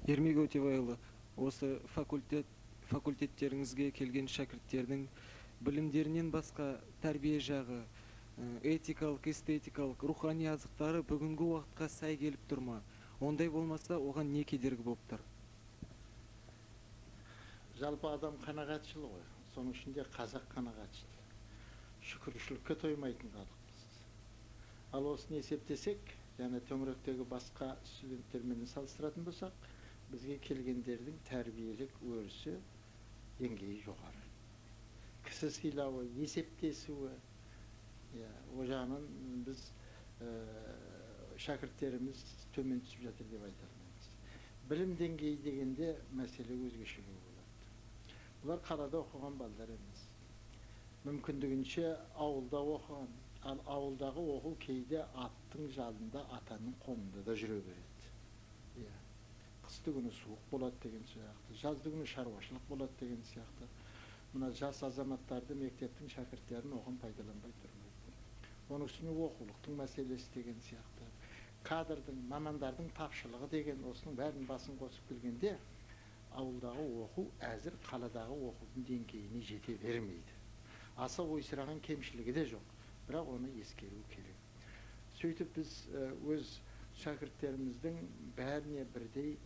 Ермек Өтебайұлы, осы факультеттеріңізге келген шәкірттердің білімдерінен басқа тәрбие жағы, этикалық, эстетикалық, рухани азықтары бүгінгі уақытқа сай келіп тұрма? Ондай болмаса, оған не кедергі болып тұр? Жалпы адам қанағатшыл ғой. Соның ішінде қазақ қанағатшыл. Шүкіршілікке тоймайтын халықпыз. Ал осыны есептесек, және төңіректегі басқа студенттермен салыстыратын болсақ, бізге келгендердің тәрбиелік өрісі деңгейі жоғары. Кісі сыйлауы, есептесуі, о жағынан біз шәкірттеріміз төмен түсіп жатыр деп айта алмаймыз. Білім деңгейі дегенде мәселе өзгешелеу болады. Бұлар қалада оқыған балдар емес. Мүмкіндігінше ауылда оқыған, ал ауылдағы оқу кейде аттың жалында, атаның қомында да жүре береді. Қысты күні суық болады деген сияқты, жазды күні шаруашылық болады деген сияқты. Мына жас азаматтарды мектептің шәкірттерін оған пайдаланбай тұрмайды. Оның үстіне оқулықтың мәселесі деген сияқты, кадрдың, мамандардың тапшылығы деген осының бәрін басын қосып келгенде, ауылдағы оқу әзір қаладағы оқудың деңгейіне жете бермейді. Аса ойсыраған кемшілігі де жоқ, бірақ оны ескеру керек. Сөйтіп біз өз шәкірттеріміздің бәріне бірдей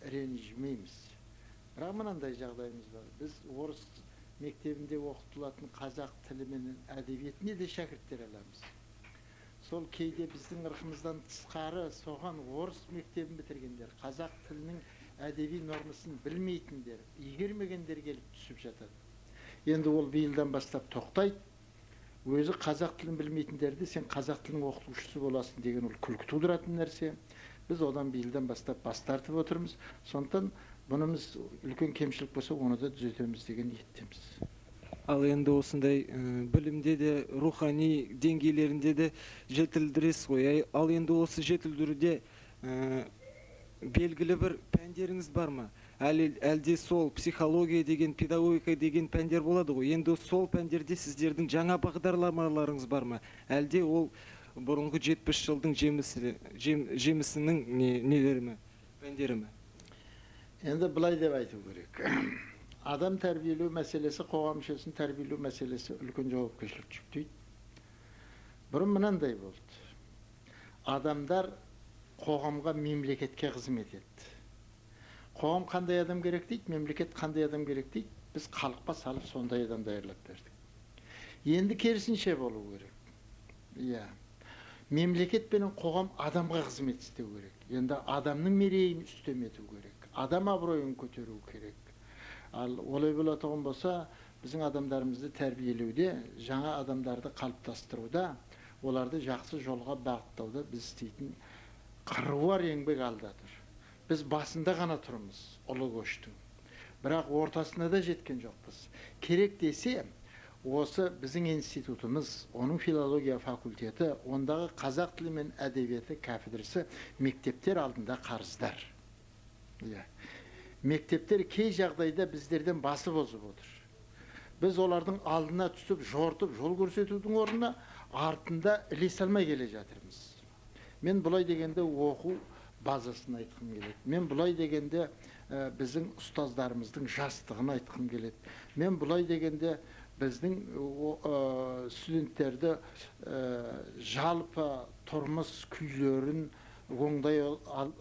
ренжімейміз. Бірақ мынандай жағдайымыз бар. Біз орыс мектебінде оқытылатын қазақ тілі мен әдебиетіне де шәкірттер аламыз. Сол кейде біздің ырқымыздан тысқары соған орыс мектебін бітіргендер, қазақ тілінің әдеби нормасын білмейтіндер, игермегендер келіп түсіп жатады. Енді ол биылдан бастап тоқтайды. Өзі қазақ тілін білмейтіндерді сен қазақ тілінің оқытушысы боласың деген ол күлкі тудыратын нәрсе. Біз одан биылдан бастап бас тартып отырмыз. Сондықтан бұнымыз үлкен кемшілік болса, оны да түзетеміз деген ниеттеміз. Ал енді осындай білімде де, рухани деңгейлерінде де жетілдіресіз ғой. Ал енді осы жетілдіруде белгілі бір пәндеріңіз бар ма? Әлде сол психология деген, педагогика деген пәндер болады ғой. Енді сол пәндерде сіздердің жаңа бағдарламаларыңыз бар ма? Әлде ол бұрынғы 70 жылдың жемісінің нелері ме, пәндері ме? Енді былай деп айту керек. Адам тәрбиелеу мәселесі, қоғам мүшесін тәрбиелеу мәселесі үлкен жауапкершілік жүктейді. Бұрын мынандай болды. Адамдар қоғамға, мемлекетке қызмет етті. Қоғам қандай адам керек дейді, мемлекет қандай адам керек дейді. Біз халыққа салып сондай адам даярлап бердік. Енді керісінше болу керек. Мемлекет пен қоғам адамға қызмет істеу керек. Енді адамның мерейін үстем ету керек. Адам абыройын көтеру керек. Ал олай болатұғын болса, біздің адамдарымызды тәрбиелеуде, жаңа адамдарды қалыптастыруда, оларды жақсы жолға бағыттауда біз істейтін қыруар еңбек алда тұр. Біз басында ғана тұрмыз, ұлы көштің. Бірақ ортасына да жеткен жоқпыз. Керек десе, осы біздің институтымыз, оның филология факультеті, ондағы қазақ тілі мен әдебиеті кафедрасы мектептер алдында қарыздар. Мектептер кей жағдайда біздерден басып озып отыр. Біз олардың алдына түсіп, жортып, жол көрсетудің орнына артында ілесе алмай келе жатырмыз. Мен бұлай дегенде оқу базасын айтқым келеді. Мен бұлай дегенде біздің ұстаздарымыздың жастығын айтқым келеді. Мен бұлай дегенде біздің студенттерді жалпы тұрмыс күйлерін оңдай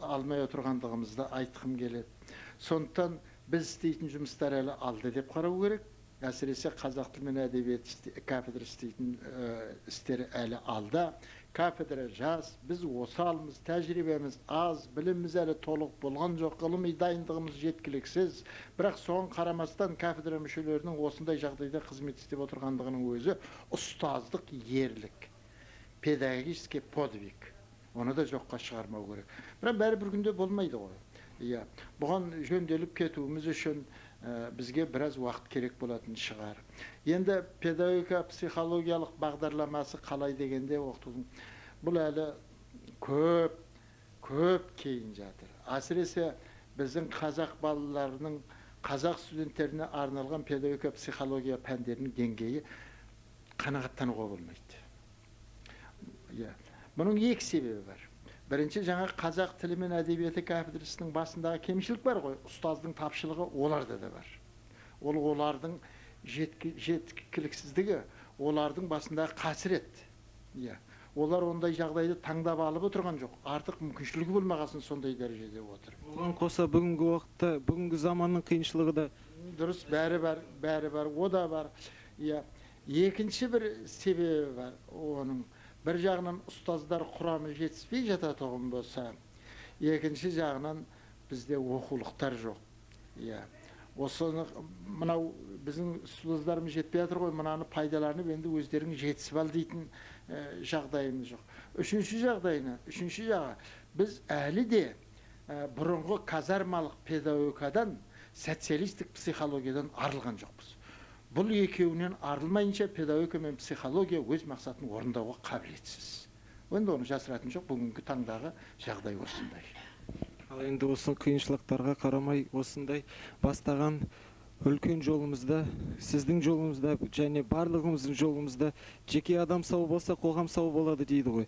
алмай отырғандығымызды айтқым келеді. Сондықтан біз істейтін жұмыстар әлі алды деп қарау керек. Әсіресе қазақ тілі мен әдебиет кафедра істейтін істері әлі алда. Кафедра жас, біз осалмыз, тәжірибеміз аз, біліміміз әлі толық болған жоқ, ғылыми дайындығымыз жеткіліксіз. Бірақ соған қарамастан кафедра мүшелерінің осындай жағдайда қызмет істеп отырғандығының өзі ұстаздық ерлік, педагогический подвиг. Оны да жоққа шығармау керек. Бірақ бәрі бір күнде болмайды ғой. Бұған жөнделіп кетуіміз үшін бізге біраз уақыт керек болатын шығар. Енді педагогика психологиялық бағдарламасы қалай дегенде оқытудың бұл әлі көп кейін жатыр. Әсіресе біздің қазақ балаларының, қазақ студенттеріне арналған педагогика психология пәндерінің деңгейі қанағаттануға болмайды. Бұның екі себебі бар. Бірінші жаңа қазақ тілі мен әдебиеті кафедрасының басындағы кемшілік бар ғой, ұстаздың тапшылығы оларда да бар. Олардың жеткіліксіздігі, олардың басындағы қасірет. Олар ондай жағдайды таңдап алып отырған жоқ. Артық мүмкіншілігі болмағасын сондай дәрежеде отыр. Оған қоса бүгінгі уақытта, бүгінгі заманның қиыншылығы да дұрыс, бәрі бар, о да бар. Екінші бір себебі бар. Оның бір жағынан ұстаздар құрамы жетіспей жататұғын болса, екінші жағынан бізде оқулықтар жоқ. Осыны мынау біздің ұстаздарымыз жетпей жатыр ғой, мынаны пайдаланып енді өздерің жетісіп ал дейтін жағдайымыз жоқ. Үшінші жағы, біз әлі де бұрынғы казармалық педагогикадан, социалистік психологиядан арылған жоқпыз. Бұл екеуінен арылмайынша педагогика мен психология өз мақсатын орындауға қабілетсіз. Енді оны жасыратын жоқ, бүгінгі таңдағы жағдай осындай. Ал енді осы қиыншылықтарға қарамай осындай бастаған үлкен жолымызда, сіздің жолыңызда және барлығымыздың жолымызда жеке адам сау болса, қоғам сау болады дейді ғой.